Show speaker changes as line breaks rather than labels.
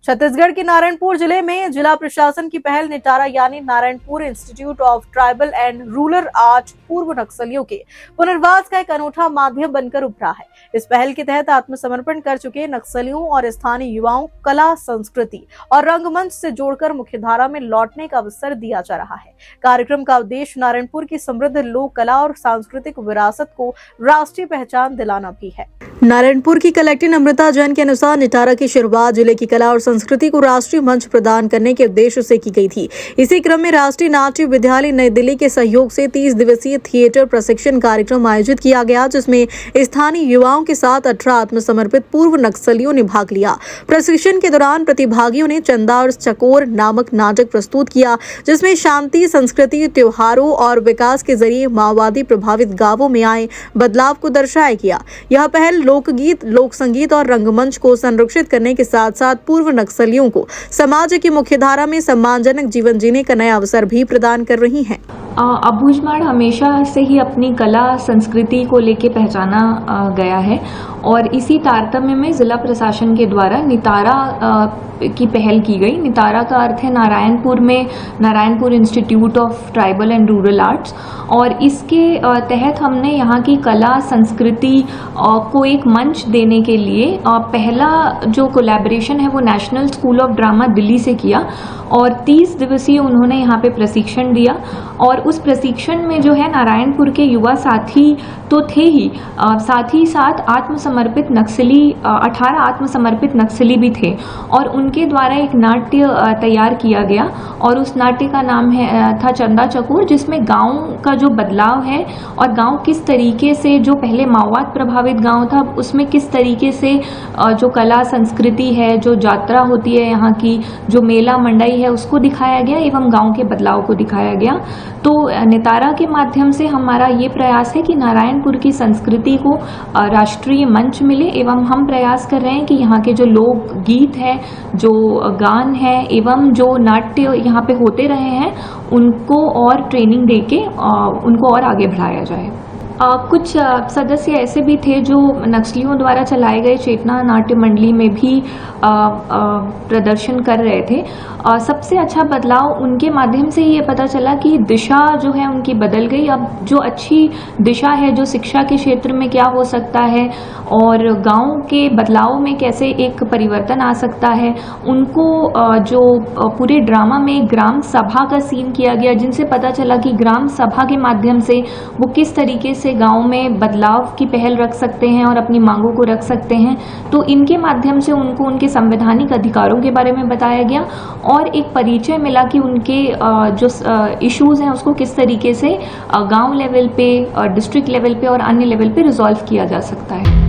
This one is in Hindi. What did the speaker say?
छत्तीसगढ़ के नारायणपुर जिले में जिला प्रशासन की पहल निटारा यानी Narayanpur institute of tribal and rural art पूर्व नक्सलियों के पुनर्वास का एक अनूठा माध्यम बनकर उभरा है। इस पहल के तहत आत्मसमर्पण कर चुके नक्सलियों और स्थानीय युवाओं कला, संस्कृति और रंगमंच से जोड़कर मुख्यधारा में लौटने का अवसर दिया जा रहा है। कार्यक्रम का उद्देश्य नारायणपुर की समृद्ध लोक कला और सांस्कृतिक विरासत को राष्ट्रीय पहचान दिलाना भी है। नारायणपुर की कलेक्टर नम्रता जैन के अनुसार निटारा की शुरुआत जिले की कला और संस्कृति को राष्ट्रीय मंच प्रदान करने के उद्देश्य से की गई थी। इसी क्रम में राष्ट्रीय नाट्य विद्यालय नई दिल्ली के सहयोग से 30 दिवसीय थिएटर प्रशिक्षण कार्यक्रम आयोजित किया गया, जिसमें स्थानीय युवाओं के साथ 18 आत्मसमर्पित पूर्व नक्सलियों ने भाग लिया। प्रशिक्षण के दौरान प्रतिभागियों ने चंदा और चकोर नामक नाटक प्रस्तुत किया, जिसमें शांति, संस्कृति, त्योहारों और विकास के जरिए माओवादी प्रभावित गांवों में आए बदलाव को दर्शाया गया। यह पहल लोकगीत, लोक संगीत और रंगमंच को संरक्षित करने के साथ साथ पूर्व नक्सलियों को समाज की मुख्यधारा में सम्मानजनक जीवन जीने का नया अवसर भी प्रदान कर रही हैं।
अबूझमाड़ हमेशा से ही अपनी कला संस्कृति को लेके पहचाना गया है और इसी तारतम्य में जिला प्रशासन के द्वारा नितारा की पहल की गई। नितारा का अर्थ है नारायणपुर में Narayanpur institute of tribal and rural arts, और इसके तहत हमने यहाँ की कला संस्कृति को एक मंच देने के लिए पहला जो कोलैबोरेशन है वो national school of drama Delhi से किया और 30 दिवसीय उन्होंने यहाँ पे प्रशिक्षण दिया। और उस प्रशिक्षण में जो है नारायणपुर के युवा साथी तो थे ही, साथ ही साथ आत्मसमर्पित नक्सली 18 आत्मसमर्पित नक्सली भी थे और उनके द्वारा एक नाट्य तैयार किया गया और उस नाट्य का नाम था चंदा चकोर, जिसमें गांव का जो बदलाव है और गांव किस तरीके से जो पहले माओवाद प्रभावित गांव था उसमें किस तरीके से जो कला संस्कृति है, जो यात्रा होती है यहाँ की, जो मेला मंडई है, उसको दिखाया गया एवं गांव के बदलाव को दिखाया गया। तो नितारा के माध्यम से हमारा ये प्रयास है कि नारायणपुर की संस्कृति को राष्ट्रीय मंच मिले एवं हम प्रयास कर रहे हैं कि यहाँ के जो लोक गीत है, जो गान है एवं जो नाट्य यहाँ पे होते रहे हैं उनको और ट्रेनिंग देके उनको और आगे बढ़ाया जाए। कुछ सदस्य ऐसे भी थे जो नक्सलियों द्वारा चलाए गए चेतना नाट्य मंडली में भी प्रदर्शन कर रहे थे। सबसे अच्छा बदलाव उनके माध्यम से ये पता चला कि दिशा जो है उनकी बदल गई। अब जो अच्छी दिशा है, जो शिक्षा के क्षेत्र में क्या हो सकता है और गांव के बदलाव में कैसे एक परिवर्तन आ सकता है, उनको जो पूरे ड्रामा में ग्राम सभा का सीन किया गया, जिनसे पता चला कि ग्राम सभा के माध्यम से वो किस तरीके से गांव में बदलाव की पहल रख सकते हैं और अपनी मांगों को रख सकते हैं। तो इनके माध्यम से उनको उनके संवैधानिक अधिकारों के बारे में बताया गया और एक परिचय मिला कि उनके जो इश्यूज हैं उसको किस तरीके से गांव लेवल पे, डिस्ट्रिक्ट लेवल पे और अन्य लेवल पे रिजॉल्व किया जा सकता है।